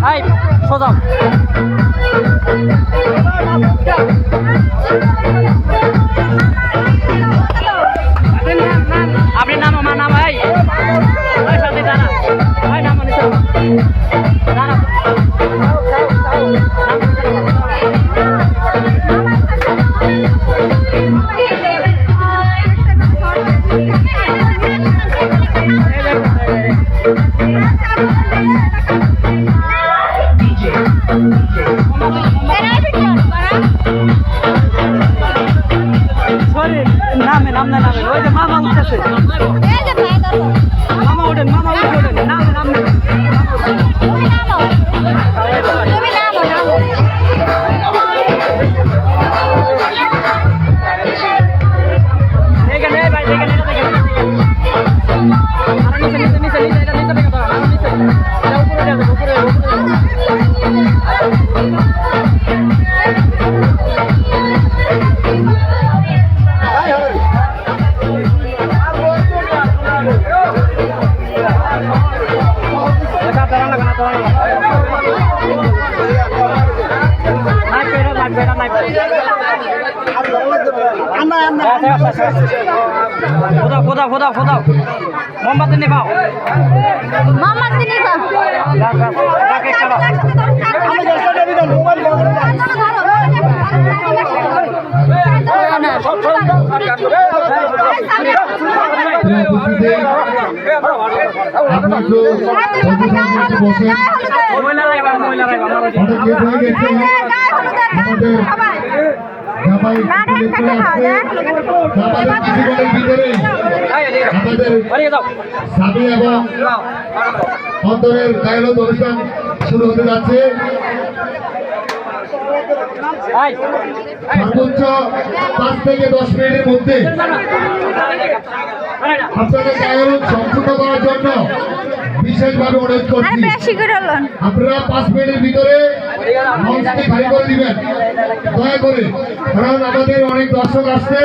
High সোজা আপনি নাম আমার নাম ভাই সাথে জানা ভাই নাম জানা নামে নাম না নামে ওই যে মামা উঠতেছে মামা ওঠেন নামে নামে এখানে ভাই এখানে ফোদাও মোমবাতি নিয়ে পাও স্বামী এবং অন্তরের গায়ন অনুষ্ঠান শুরু হতে যাচ্ছে। সর্বোচ্চ 5 থেকে 10 মিনিটের মধ্যে আপনাদের গায়ন সম্পূর্ণ করার জন্য বিশেষভাবে অনুরোধ করছি। আপনারা 5 মিনিটের ভিতরে মঞ্চটি খালি করে দিবেন দয়া করে, কারণ আমাদের অনেক দর্শক আসছে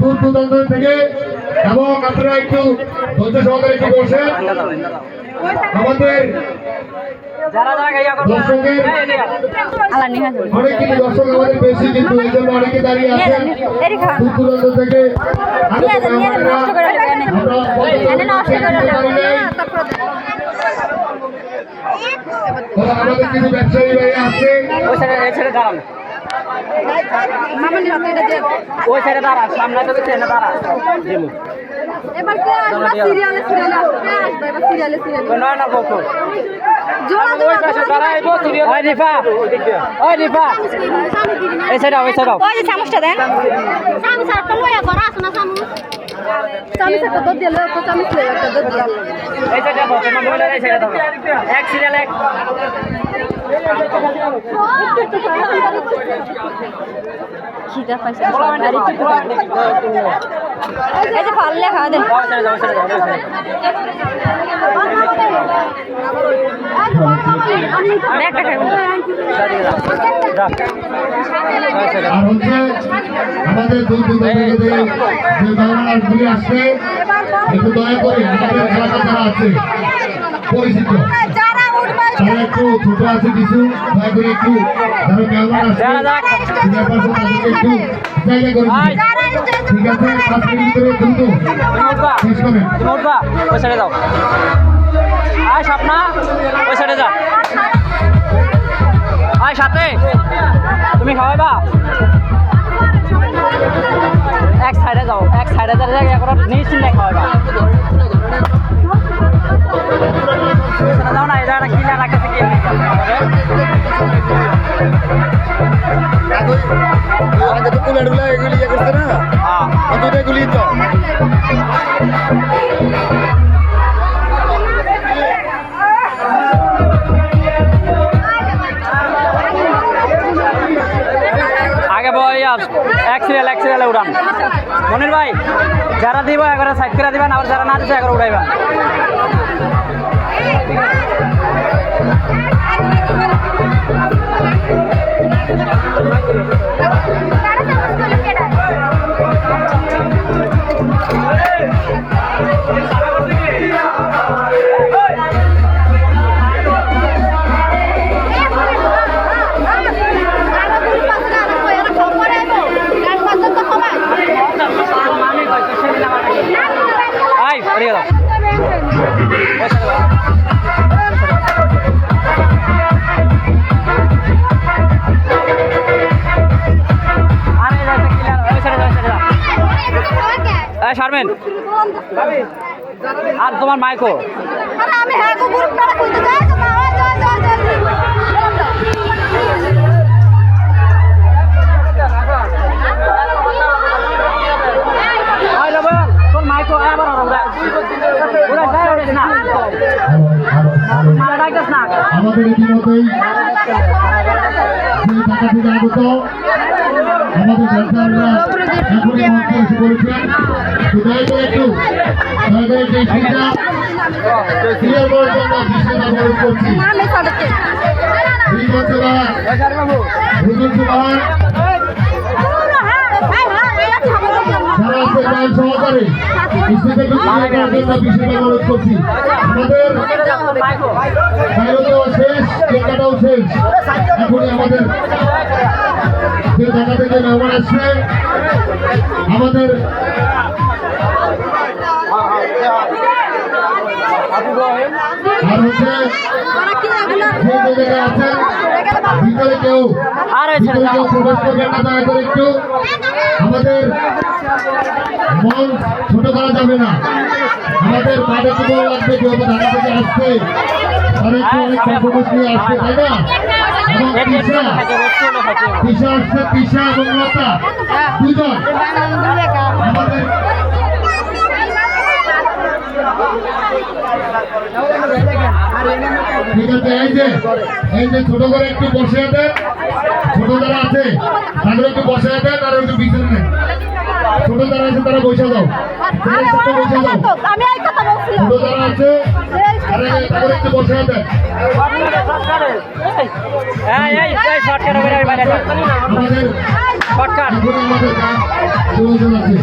দূর দূরান্ত থেকে, এবং আপনারা একটু ধৈর্য সহকারে একটু বসেন। আমাদের দর্শকের অনেক কিছু দর্শক আমাদের বেশি, কিন্তু এই জন্য অনেকে দাঁড়িয়ে আছেন দূর দূরান্ত থেকে। আমাদের কিছু ব্যবসায়ী ভাই আছে, ওই সাইডে দাঁড়া, সামনে তো দাঁড়া এবার কে আসবে সিরিয়ালে না বকো ওই রিফা এই সাইডে ওই যে চামচটা দেন চামচটা লইয়া ঘর আসো না চামচটা তো দিলে তো চামচ লইয়া একটা দিল এই সাইডে বসে না বলে এই সাইডে দাও এক সিরিয়াল এক খিদা পাইছে আর একটু এই যে পারলে খাওয়া দেন একটা খাবেন আর হচ্ছে আমাদের দূর দূরান্ত থেকে যে বাংলাদেশগুলি আসছে, একটু দয়া করে আমাদের এলাকা যারা আছে পরিচিত, তারা একটু ছোট আছে কিছু, দয়া করে একটু যারা মেহমান আসছে একটু জায়গা করে ঠিক আছে। 5 মিনিট করে দ্রুত শেষ করেন। ওই সাইডে যাও, আয় স্বপ্না ওই সাইডে যা, আয় সাথে তুমি খাওয়াইবা এক সাইডে যাও, এক সাইডে যাই এখন নিশ্চিন্তে খাওয়াইবা যাও না, এটা একটা কিনা রাখতে থেকে আগে তো কুলাডুলা এগুলি ইয়ে করছে না, অন্তত এগুলি তো আগে বই এক সিরিয়ালে উড়ান। মনির ভাই যারা দিব একবারে সাইড করে দিবেন, আর যারা না দিচ্ছে একবার উড়াইবেন। এদিকে দাও। আরে যাচ্ছে ক্লিয়ার ওই সাইডে ওই সাইডে এই শারমিন আর তোমার মাইকো আরে আমি হ্যাঁ গো গ্রুপ করে কইতে যাই তো মা জয় জয় জয় আই রে বল তোর মাইকো আবার ওরা ওরা যায় ওরে না মারা ডাকছ না আমাদের ইতিমধ্যেই যে টাকা থেকে আগত আমাদের ডাক্তাররা এখনই মঞ্চে এসে পড়েছেন তো দয়া করে একটু এই সিটটা ক্লিয়ার করার জন্য বিশেষ অনুরোধ করছি আমি সড়কে হুজুর সুবহান যারা আছে গান সহকারে স্টেজে ক্লিয়ার করার জন্য বিশেষ অনুরোধ করছি আমাদের বাইরে দেওয়া শেষ কেকাটাও শেষ এখনই আমাদের যে ঢাকা থেকে মেহমান আসছে আমাদের আর হচ্ছে যে জায়গায় আছেন ভিতরে কেউ প্রবেশ করবেন না দয়া করে একটু আমাদের মন ছোট করা যাবে না আমাদের মাঠে কি বড় লাগবে কেউ তো ঢাকা থেকে আসছে আর একটু অনেক পারফরমেন্স নিয়ে আসছে তাই না এবং তিশা আসছে তিশা এবং লতা দুজন আমাদের ঠিক আছে এই যে ছোট করে একটু বসে দেন ছোট যারা আছে তাদের একটু বসে দেন আর একটু পিছনে নেন ছোট যারা আছে তারা বসে দাও বসে দাও আমি এই কথা বলছিলাম ছোট যারা আছে তাদের একটু বসে দেন এই শর্টকাট করে বাইরে আমাদের শর্টকাট আমাদের গান প্রয়োজন আছে